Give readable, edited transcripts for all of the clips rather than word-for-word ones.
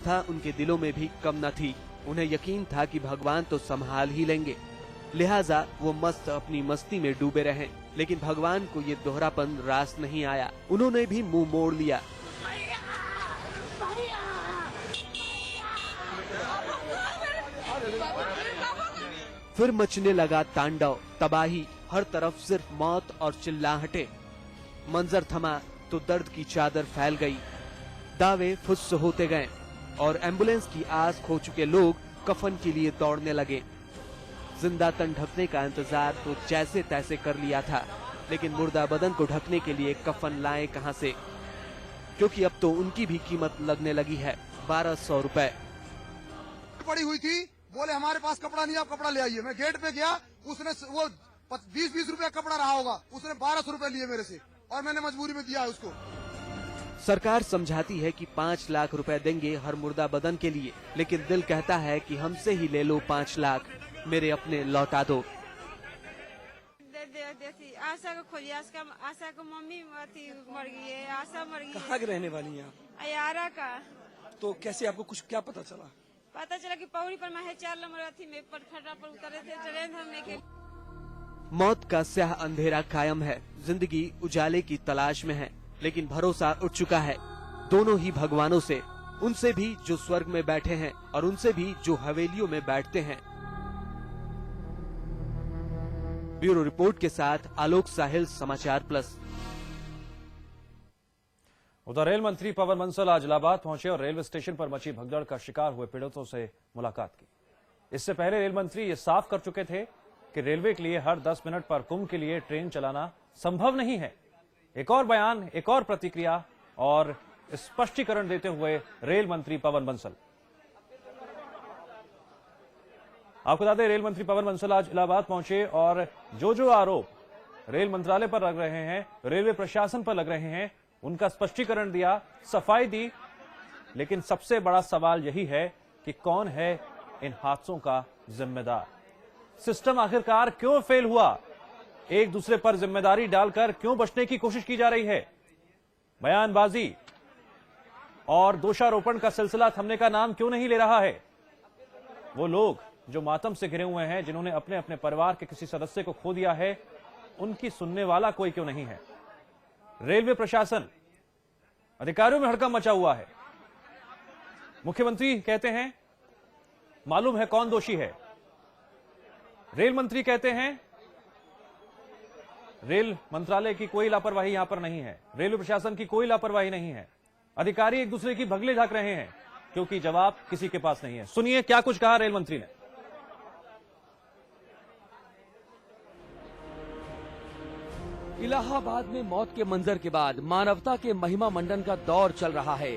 आस्था उनके दिलों में भी कम न थी। उन्हें यकीन था कि भगवान तो संभाल ही लेंगे, लिहाजा वो मस्त अपनी मस्ती में डूबे रहे। लेकिन भगवान को ये दोहरापन रास नहीं आया। उन्होंने भी मुंह मोड़ लिया। फिर मचने लगा तांडव, तबाही, हर तरफ सिर्फ मौत और चिल्लाहटें। मंजर थमा तो दर्द की चादर फैल गई। दावे फुस होते गए और एम्बुलेंस की आस खो चुके लोग कफन के लिए दौड़ने लगे। जिंदा तन ढकने का इंतजार तो जैसे तैसे कर लिया था, लेकिन मुर्दा बदन को ढकने के लिए कफन लाए कहां से, क्योंकि अब तो उनकी भी कीमत लगने लगी है 1200 रुपए। पड़ी हुई थी, बोले हमारे पास कपड़ा नहीं, आप कपड़ा ले आइए। मैं गेट पे गया, उसने वो 20-20 रुपया कपड़ा रहा होगा, उसने 1200 रुपए लिए मेरे से और मैंने मजबूरी में दिया है उसको। सरकार समझाती है कि 5 लाख रुपए देंगे हर मुर्दा बदन के लिए, लेकिन दिल कहता है कि हमसे ही ले लो 5 लाख, मेरे अपने लौटा दो। आशा को खोजिए, आशा को मम्मी मर गई है, आशा मर गई। कहाँ के रहने वाली हैं आप? अयारा का। तो कैसे आपको कुछ क्या पता चला? पता चला कि पौड़ी पर मैं 4 नंबर थी, मैं फटा पर उतरे थे ट्रेन धरने के। मौत का स्याह अंधेरा कायम है, जिंदगी उजाले की तलाश में है, लेकिन भरोसा उठ चुका है दोनों ही भगवानों से, उनसे भी जो स्वर्ग में बैठे हैं और उनसे भी जो हवेलियों में बैठते हैं। ब्यूरो रिपोर्ट के साथ आलोक साहिल, समाचार प्लस। उधर रेल मंत्री पवन बंसल आज इलाहाबाद पहुंचे और रेलवे स्टेशन पर मची भगदड़ का शिकार हुए पीड़ितों से मुलाकात की। इससे पहले रेल मंत्री ये साफ कर चुके थे कि रेलवे के लिए हर 10 मिनट पर कुंभ के लिए ट्रेन चलाना संभव नहीं है। एक और बयान, एक और प्रतिक्रिया और स्पष्टीकरण देते हुए रेल मंत्री पवन बंसल। आपको बता दें, रेल मंत्री पवन बंसल आज इलाहाबाद पहुंचे और जो आरोप रेल मंत्रालय पर लग रहे हैं, रेलवे प्रशासन पर लग रहे हैं, उनका स्पष्टीकरण दिया, सफाई दी। लेकिन सबसे बड़ा सवाल यही है कि कौन है इन हादसों का जिम्मेदार? सिस्टम आखिरकार क्यों फेल हुआ? एक दूसरे पर जिम्मेदारी डालकर क्यों बचने की कोशिश की जा रही है? बयानबाजी और दोषारोपण का सिलसिला थमने का नाम क्यों नहीं ले रहा है? वो लोग जो मातम से घिरे हुए हैं, जिन्होंने अपने अपने परिवार के किसी सदस्य को खो दिया है, उनकी सुनने वाला कोई क्यों नहीं है? रेलवे प्रशासन, अधिकारियों में हड़कंप मचा हुआ है। मुख्यमंत्री कहते हैं मालूम है कौन दोषी है, रेल मंत्री कहते हैं रेल मंत्रालय की कोई लापरवाही यहां पर नहीं है, रेलवे प्रशासन की कोई लापरवाही नहीं है। अधिकारी एक दूसरे की भगले झांक रहे हैं क्योंकि जवाब किसी के पास नहीं है। सुनिए क्या कुछ कहा रेल मंत्री ने। इलाहाबाद में मौत के मंजर के बाद मानवता के महिमा मंडन का दौर चल रहा है,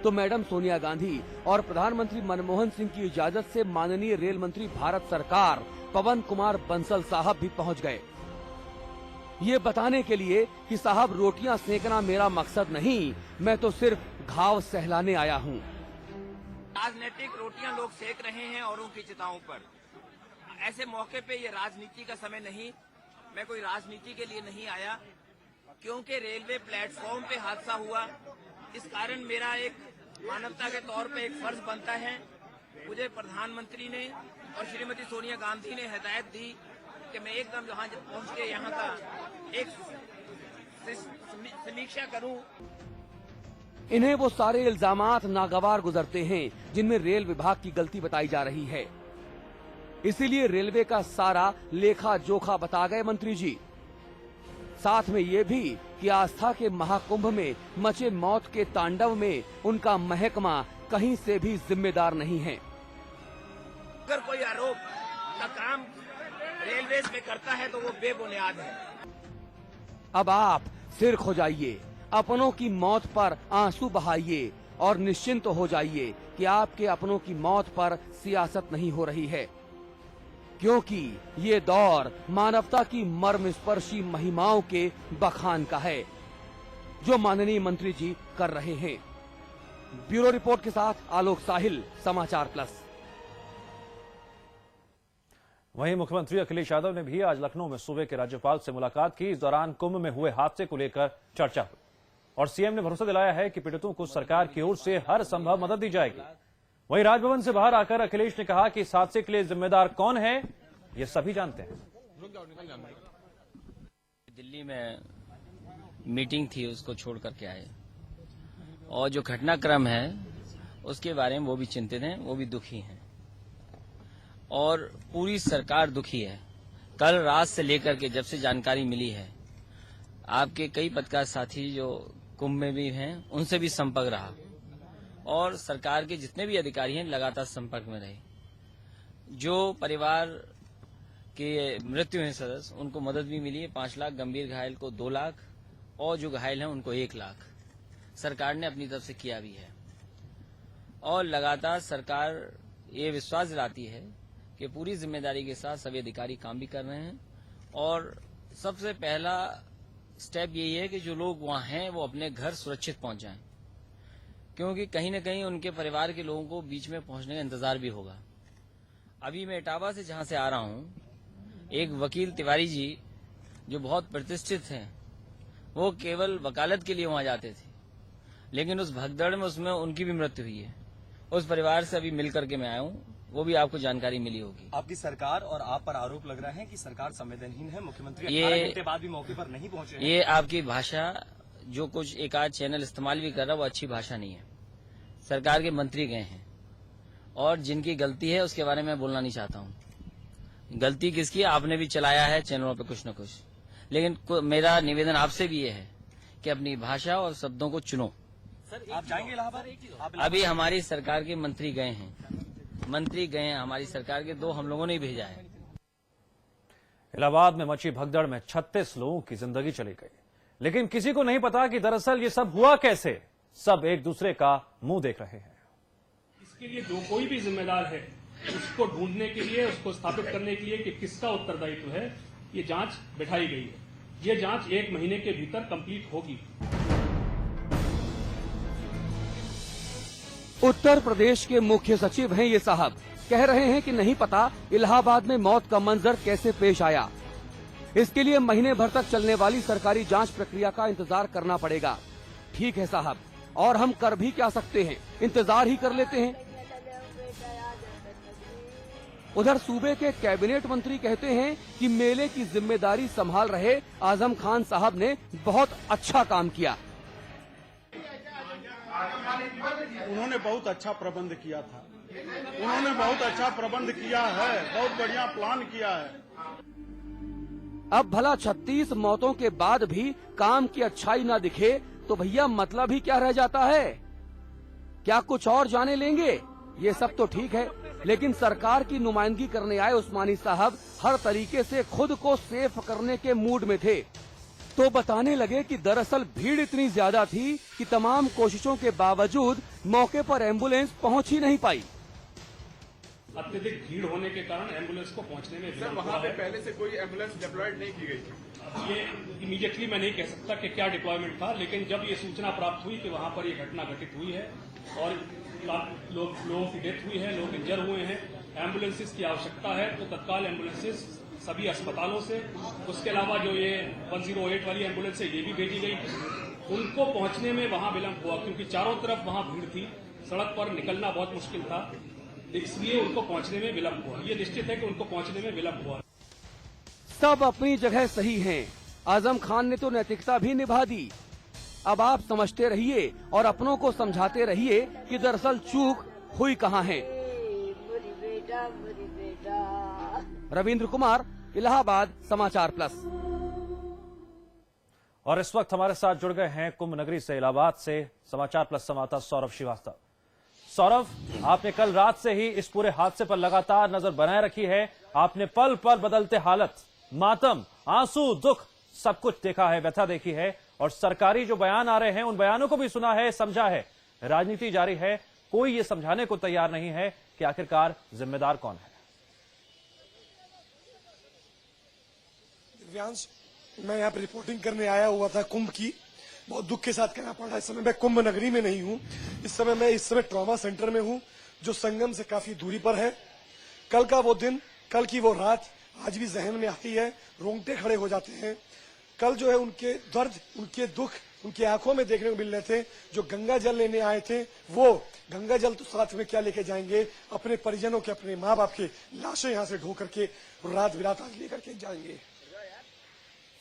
तो मैडम सोनिया गांधी और प्रधानमंत्री मनमोहन सिंह की इजाजत से माननीय रेल मंत्री भारत सरकार पवन कुमार बंसल साहब भी पहुंच गए, ये बताने के लिए कि साहब रोटियां सेकना मेरा मकसद नहीं, मैं तो सिर्फ घाव सहलाने आया हूं। राजनीतिक रोटियां लोग सेक रहे हैं औरों की चिताओं पर। ऐसे मौके पे ये राजनीति का समय नहीं, मैं कोई राजनीति के लिए नहीं आया, क्योंकि रेलवे प्लेटफॉर्म पे हादसा हुआ। इस कारण मेरा एक मानवता के तौर पे एक फर्ज बनता है। मुझे प्रधानमंत्री ने और श्रीमती सोनिया गांधी ने हिदायत दी कि मैं एकदम जहां पहुंच के यहाँ का एक समीक्षा करूं। इन्हें वो सारे इल्जामात नागवार गुजरते हैं जिनमें रेल विभाग की गलती बताई जा रही है, इसीलिए रेलवे का सारा लेखा जोखा बता गए मंत्री जी। साथ में ये भी कि आस्था के महाकुंभ में मचे मौत के तांडव में उनका महकमा कहीं से भी जिम्मेदार नहीं है। अगर कोई आरोप का काम रेलवे में करता है तो वो बेबुनियाद है। अब आप सिर खोजाइए, अपनों की मौत पर आंसू बहाइए और निश्चिंत हो जाइए कि आपके अपनों की मौत पर सियासत नहीं हो रही है, क्योंकि ये दौर मानवता की मर्मस्पर्शी महिमाओं के बखान का है जो माननीय मंत्री जी कर रहे हैं। ब्यूरो रिपोर्ट के साथ आलोक साहिल, समाचार प्लस। वहीं मुख्यमंत्री अखिलेश यादव ने भी आज लखनऊ में सूबे के राज्यपाल से मुलाकात की। इस दौरान कुंभ में हुए हादसे को लेकर चर्चा हुई और सीएम ने भरोसा दिलाया है कि पीड़ितों को सरकार की ओर से हर संभव मदद दी जाएगी। वहीं राजभवन से बाहर आकर अखिलेश ने कहा कि इस हादसे के लिए जिम्मेदार कौन है ये सभी जानते हैं। दिल्ली में मीटिंग थी, उसको छोड़ करके आए, और जो घटनाक्रम है उसके बारे में वो भी चिंतित हैं, वो भी दुखी हैं और पूरी सरकार दुखी है। कल रात से लेकर के जब से जानकारी मिली है, आपके कई पत्रकार साथी जो कुंभ में भी हैं उनसे भी संपर्क रहा और सरकार के जितने भी अधिकारी हैं लगातार संपर्क में रहे। जो परिवार के मृत्यु हैं सदस्य, उनको मदद भी मिली है 5 लाख, गंभीर घायल को 2 लाख और जो घायल हैं उनको 1 लाख सरकार ने अपनी तरफ से किया भी है। और लगातार सरकार ये विश्वास दिलाती है कि पूरी जिम्मेदारी के साथ सभी अधिकारी काम भी कर रहे हैं और सबसे पहला स्टेप यही है कि जो लोग वहां हैं वो अपने घर सुरक्षित पहुंच जाएं, क्योंकि कहीं न कहीं उनके परिवार के लोगों को बीच में पहुंचने का इंतजार भी होगा। अभी मैं इटावा से जहां से आ रहा हूं, एक वकील तिवारी जी जो बहुत प्रतिष्ठित हैं, वो केवल वकालत के लिए वहां जाते थे, लेकिन उस भगदड़ में उसमें उनकी भी मृत्यु हुई है। उस परिवार से अभी मिल करके मैं आया हूँ, वो भी आपको जानकारी मिली होगी। आपकी सरकार और आप पर आरोप लग रहा है कि सरकार संवेदनहीन है, मुख्यमंत्री 18 घंटे बाद भी मौके पर नहीं पहुंचे हैं। ये आपकी भाषा जो कुछ एक आध चैनल इस्तेमाल भी कर रहा है वो अच्छी भाषा नहीं है। सरकार के मंत्री गए हैं और जिनकी गलती है उसके बारे में बोलना नहीं चाहता हूँ। गलती किसकी है? आपने भी चलाया है चैनलों पे कुछ न कुछ, लेकिन मेरा निवेदन आपसे भी ये है कि अपनी भाषा और शब्दों को चुनो। सर, आप जाएंगे इलाहाबाद? अभी हमारी सरकार के मंत्री गए हैं, हमारी सरकार के 2 हम लोगों ने ही भेजा है। इलाहाबाद में मची भगदड़ में 36 लोगों की जिंदगी चली गई, लेकिन किसी को नहीं पता कि दरअसल ये सब हुआ कैसे। सब एक दूसरे का मुंह देख रहे हैं। इसके लिए जो कोई भी जिम्मेदार है उसको ढूंढने के लिए, उसको स्थापित करने के लिए कि किसका उत्तरदायित्व है, ये जांच बैठाई गई है। ये जांच 1 महीने के भीतर कंप्लीट होगी। उत्तर प्रदेश के मुख्य सचिव हैं ये साहब, कह रहे हैं कि नहीं पता इलाहाबाद में मौत का मंजर कैसे पेश आया। इसके लिए महीने भर तक चलने वाली सरकारी जांच प्रक्रिया का इंतजार करना पड़ेगा। ठीक है साहब, और हम कर भी क्या सकते हैं, इंतजार ही कर लेते हैं। उधर सूबे के कैबिनेट मंत्री कहते हैं कि मेले की जिम्मेदारी संभाल रहे आजम खान साहब ने बहुत अच्छा काम किया। उन्होंने बहुत अच्छा प्रबंध किया था, उन्होंने बहुत अच्छा प्रबंध किया है, बहुत बढ़िया प्लान किया है। अब भला 36 मौतों के बाद भी काम की अच्छाई ना दिखे तो भैया मतलब ही क्या रह जाता है? क्या कुछ और जाने लेंगे? ये सब तो ठीक है, लेकिन सरकार की नुमाइंदगी करने आए उस्मानी साहब हर तरीके से खुद को सेफ करने के मूड में थे, तो बताने लगे कि दरअसल भीड़ इतनी ज्यादा थी कि तमाम कोशिशों के बावजूद मौके पर एम्बुलेंस पहुंच ही नहीं पाई। अत्यधिक भीड़ होने के कारण एम्बुलेंस को पहुंचने में सर, वहाँ पे पहले से कोई एम्बुलेंस डिप्लॉयड नहीं की गई थी। ये इमीडिएटली मैं नहीं कह सकता कि क्या डिप्लॉयमेंट था, लेकिन जब ये सूचना प्राप्त हुई कि वहाँ पर ये घटना घटित हुई है और लोगों की डेथ हुई है, लोग इंजर हुए हैं, एम्बुलेंसेस की आवश्यकता है, तो तत्काल एम्बुलेंसेस सभी अस्पतालों से, उसके अलावा जो ये 108 वाली एम्बुलेंस है ये भी भेजी गई। उनको पहुंचने में वहां विलंब हुआ क्योंकि चारों तरफ वहां भीड़ थी, सड़क पर निकलना बहुत मुश्किल था, इसलिए उनको पहुंचने में विलंब हुआ। ये निश्चित है कि उनको पहुंचने में विलंब हुआ। सब अपनी जगह सही हैं। आजम खान ने तो नैतिकता भी निभा दी। अब आप समझते रहिए और अपनों को समझाते रहिए कि दरअसल चूक हुई कहाँ है। रविंद्र कुमार, इलाहाबाद, समाचार प्लस। और इस वक्त हमारे साथ जुड़ गए हैं कुंभ नगरी से, इलाहाबाद से समाचार प्लस संवाददाता सौरभ श्रीवास्तव। सौरभ, आपने कल रात से ही इस पूरे हादसे पर लगातार नजर बनाए रखी है। आपने पल पल बदलते हालत, मातम, आंसू, दुख सब कुछ देखा है, व्यथा देखी है, और सरकारी जो बयान आ रहे हैं उन बयानों को भी सुना है, समझा है। राजनीति जारी है, कोई ये समझाने को तैयार नहीं है कि आखिरकार जिम्मेदार कौन है। दिव्यांश, मैं यहाँ पे रिपोर्टिंग करने आया हुआ था कुंभ की, बहुत दुख के साथ कहना पड़ रहा है। इस समय मैं कुंभ नगरी में नहीं हूँ, इस समय ट्रॉमा सेंटर में हूँ जो संगम से काफी दूरी पर है। कल का वो दिन, कल की वो रात आज भी जहन में आती है, रोंगटे खड़े हो जाते हैं। कल जो है उनके दर्द, उनके दुख उनकी आंखों में देखने को मिल रहे थे। जो गंगा जल लेने आए थे वो गंगा जल तो साथ में क्या लेके जाएंगे, अपने परिजनों के, अपने माँ बाप के लाशें यहाँ से ढो करके रात बिरात आज लेकर के जाएंगे।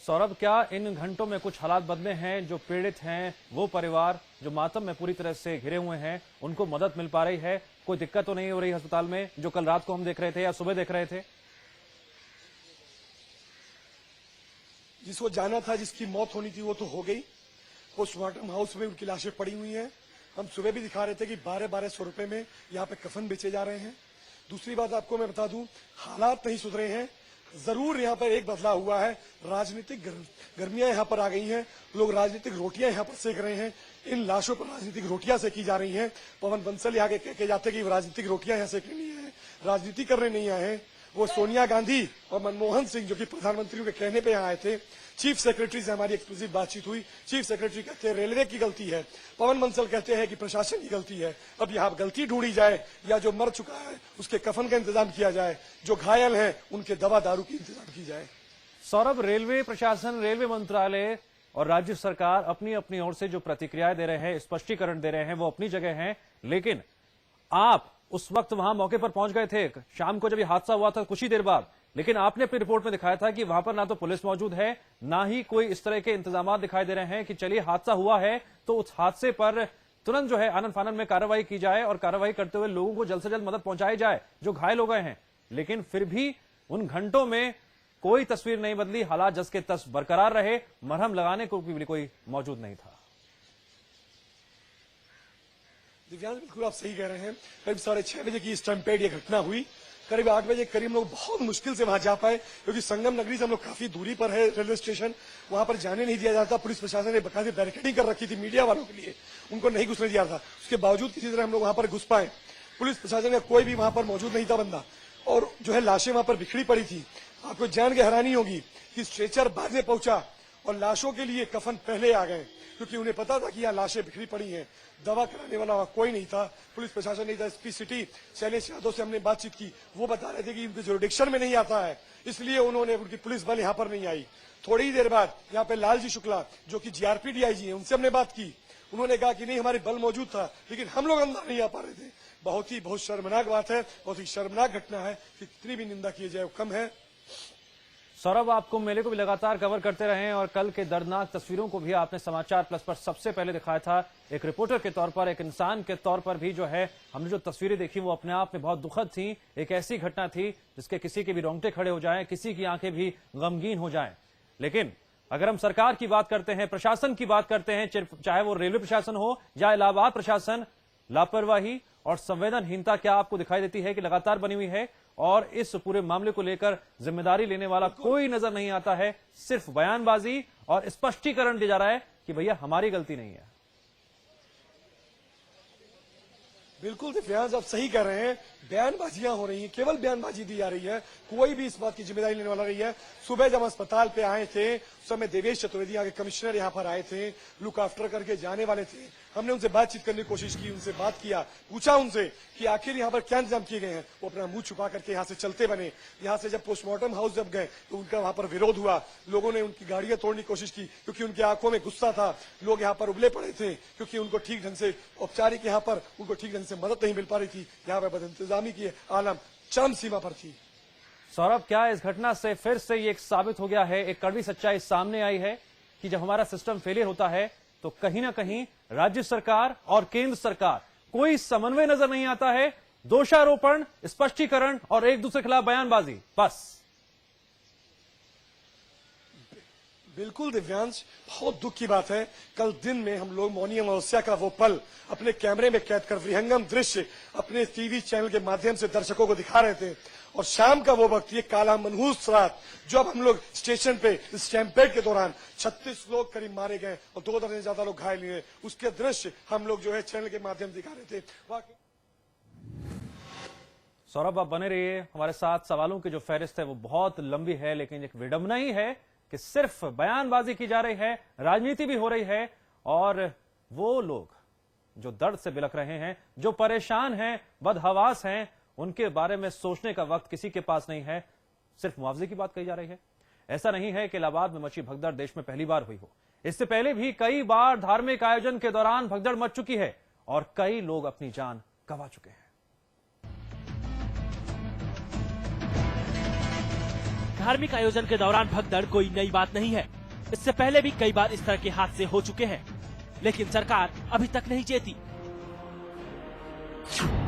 सौरभ, क्या इन घंटों में कुछ हालात बदले हैं? जो पीड़ित हैं, वो परिवार जो मातम में पूरी तरह से घिरे हुए हैं, उनको मदद मिल पा रही है? कोई दिक्कत तो नहीं हो रही अस्पताल में, जो कल रात को हम देख रहे थे या सुबह देख रहे थे? जिसको जाना था, जिसकी मौत होनी थी, वो तो हो गई। पोस्टमार्टम हाउस में उनकी लाशें पड़ी हुई हैं। हम सुबह भी दिखा रहे थे कि 1200 रुपए में यहाँ पे कफन बेचे जा रहे हैं। दूसरी बात आपको मैं बता दूं, हालात नहीं सुधरे हैं। जरूर यहाँ पर एक बदलाव हुआ है, राजनीतिक गर्मियां यहाँ पर आ गई हैं। लोग राजनीतिक रोटियां यहाँ पर सेक रहे हैं। इन लाशों पर राजनीतिक रोटियां सेकी जा रही हैं। पवन बंसल यहाँ के कह के जाते कि राजनीतिक रोटियां यहाँ सेकनी नहीं है, राजनीति करने नहीं आए हैं। वो सोनिया गांधी और मनमोहन सिंह जो कि प्रधानमंत्रियों के कहने पे यहाँ आए थे। चीफ सेक्रेटरी से हमारी एक्सक्लूसिव बातचीत हुई। चीफ सेक्रेटरी कहते हैं रेलवे की गलती है, पवन बंसल कहते हैं कि प्रशासन की गलती है। अब यहाँ गलती ढूंढी जाए या जो मर चुका है उसके कफन का इंतजाम किया जाए, जो घायल हैं उनके दवा दारू की इंतजाम की जाए। सौरभ, रेलवे प्रशासन, रेलवे मंत्रालय और राज्य सरकार अपनी अपनी ओर से जो प्रतिक्रियाएं दे रहे हैं, स्पष्टीकरण दे रहे हैं, वो अपनी जगह हैं। लेकिन आप उस वक्त वहां मौके पर पहुंच गए थे शाम को जब ये हादसा हुआ था, कुछ ही देर बाद। लेकिन आपने अपनी रिपोर्ट में दिखाया था कि वहां पर ना तो पुलिस मौजूद है, ना ही कोई इस तरह के इंतजाम दिखाई दे रहे हैं कि चलिए हादसा हुआ है तो उस हादसे पर तुरंत जो है आनन फानन में कार्रवाई की जाए और कार्रवाई करते हुए लोगों को जल्द से जल्द मदद पहुंचाई जाए जो घायल हो गए हैं। लेकिन फिर भी उन घंटों में कोई तस्वीर नहीं बदली, हालात जस के तस बरकरार रहे, मरहम लगाने को भी कोई मौजूद नहीं था। दिव्यांग, बिल्कुल आप सही कह रहे हैं। करीब 6:30 बजे की स्टम्पेड ये घटना हुई। करीब 8 बजे करीब लोग बहुत मुश्किल से वहां जा पाए, क्योंकि संगम नगरी से हम लोग काफी दूरी पर है रेलवे स्टेशन, वहां पर जाने नहीं दिया जाता। पुलिस प्रशासन ने बकायदे बैरिकेडिंग कर रखी थी मीडिया वालों के लिए, उनको नहीं घुसने दिया था। उसके बावजूद किसी तरह हम लोग वहां पर घुस पाए। पुलिस प्रशासन का कोई भी वहां पर मौजूद नहीं था बंदा, और जो है लाशें वहां पर बिखरी पड़ी थी। आपको जान के हैरानी होगी कि स्ट्रेचर बाद में पहुंचा और लाशों के लिए कफन पहले आ गए, क्योंकि उन्हें पता था कि यहाँ लाशें बिखरी पड़ी हैं। दवा कराने वाला वहां कोई नहीं था, पुलिस प्रशासन नहीं था। एसपी सिटी शैलेश यादव से हमने बातचीत की, वो बता रहे थे कि उनके जुरिडिक्शन में नहीं आता है, इसलिए उन्होंने, उनकी पुलिस बल यहाँ पर नहीं आई। थोड़ी ही देर बाद यहाँ पे लालजी शुक्ला जो कि जीआरपी डीआईजी है, उनसे हमने बात की। उन्होंने कहा कि नहीं, हमारे बल मौजूद था लेकिन हम लोग अंदर नहीं आ पा रहे थे। बहुत शर्मनाक बात है, बहुत ही शर्मनाक घटना है कि कितनी भी निंदा की जाए वो कम है। सौरभ, आपको मेले को भी लगातार कवर करते रहे हैं और कल के दर्दनाक तस्वीरों को भी आपने समाचार प्लस पर सबसे पहले दिखाया था। एक रिपोर्टर के तौर पर, एक इंसान के तौर पर भी जो है हमने जो तस्वीरें देखी वो अपने आप में बहुत दुखद थी। एक ऐसी घटना थी जिसके किसी के भी रोंगटे खड़े हो जाएं, किसी की आंखें भी गमगीन हो जाएं। लेकिन अगर हम सरकार की बात करते हैं, प्रशासन की बात करते हैं, चाहे वो रेलवे प्रशासन हो या इलाहाबाद प्रशासन, लापरवाही और संवेदनहीनता क्या आपको दिखाई देती है कि लगातार बनी हुई है? और इस पूरे मामले को लेकर जिम्मेदारी लेने वाला कोई नजर नहीं आता है। सिर्फ बयानबाजी और स्पष्टीकरण दिया जा रहा है कि भैया हमारी गलती नहीं है। बिल्कुल दिव्यांश, आप सही कह रहे हैं। बयानबाजियां हो रही हैं, केवल बयानबाजी दी जा रही है, कोई भी इस बात की जिम्मेदारी लेने वाला नहीं है। सुबह जब अस्पताल पे आए थे उस समय देवेश चतुर्वेदी यहाँ के कमिश्नर यहाँ पर आए थे, लुक आफ्टर करके जाने वाले थे। हमने उनसे बातचीत करने की कोशिश की, उनसे बात किया, पूछा उनसे कि आखिर यहाँ पर क्या इंतजाम किए गए हैं। वो अपना मुंह छुपा करके यहाँ से चलते बने। यहाँ से जब पोस्टमार्टम हाउस जब गए तो उनका वहां पर विरोध हुआ, लोगों ने उनकी गाड़ियां तोड़ने की कोशिश की, क्योंकि उनकी आंखों में गुस्सा था। लोग यहाँ पर उबले पड़े थे, क्योंकि उनको ठीक ढंग से औपचारिक यहाँ पर उनको ठीक ढंग से मदद नहीं मिल पा रही थी। यहाँ पर बदइंतजामी की आलम चरम सीमा पर थी। सौरभ, क्या इस घटना से फिर से ये साबित हो गया है, एक कड़वी सच्चाई सामने आई है कि जब हमारा सिस्टम फेलियर होता है तो कहीं ना कहीं राज्य सरकार और केंद्र सरकार कोई समन्वय नजर नहीं आता है। दोषारोपण, स्पष्टीकरण और एक दूसरे के खिलाफ बयानबाजी, बस। बिल्कुल दिव्यांश, बहुत दुख की बात है। कल दिन में हम लोग मौनी अमावस्या का वो पल अपने कैमरे में कैद कर विहंगम दृश्य अपने टीवी चैनल के माध्यम से दर्शकों को दिखा रहे थे। और शाम का वो वक्त, ये काला मनहूस रात, जब हम लोग स्टेशन पे स्टैम्पेड के दौरान 36 लोग करीब मारे गए और 2 दर्जन से ज्यादा लोग घायल हुए, उसके दृश्य हम लोग जो है चैनल के माध्यम से दिखा रहे थे। सौरभ, आप बने रहिए हमारे साथ। सवालों की जो फहरिस्त है वो बहुत लंबी है, लेकिन एक विडंबना ही है कि सिर्फ बयानबाजी की जा रही है, राजनीति भी हो रही है, और वो लोग जो दर्द से बिलख रहे हैं, जो परेशान हैं, बदहवास हैं, उनके बारे में सोचने का वक्त किसी के पास नहीं है। सिर्फ मुआवजे की बात कही जा रही है। ऐसा नहीं है कि इलाहाबाद में मची भगदड़ देश में पहली बार हुई हो। इससे पहले भी कई बार धार्मिक आयोजन के दौरान भगदड़ मच चुकी है और कई लोग अपनी जान गंवा चुके हैं। धार्मिक आयोजन के दौरान भगदड़ कोई नई बात नहीं है। इससे पहले भी कई बार इस तरह के हादसे हो चुके हैं, लेकिन सरकार अभी तक नहीं चेती।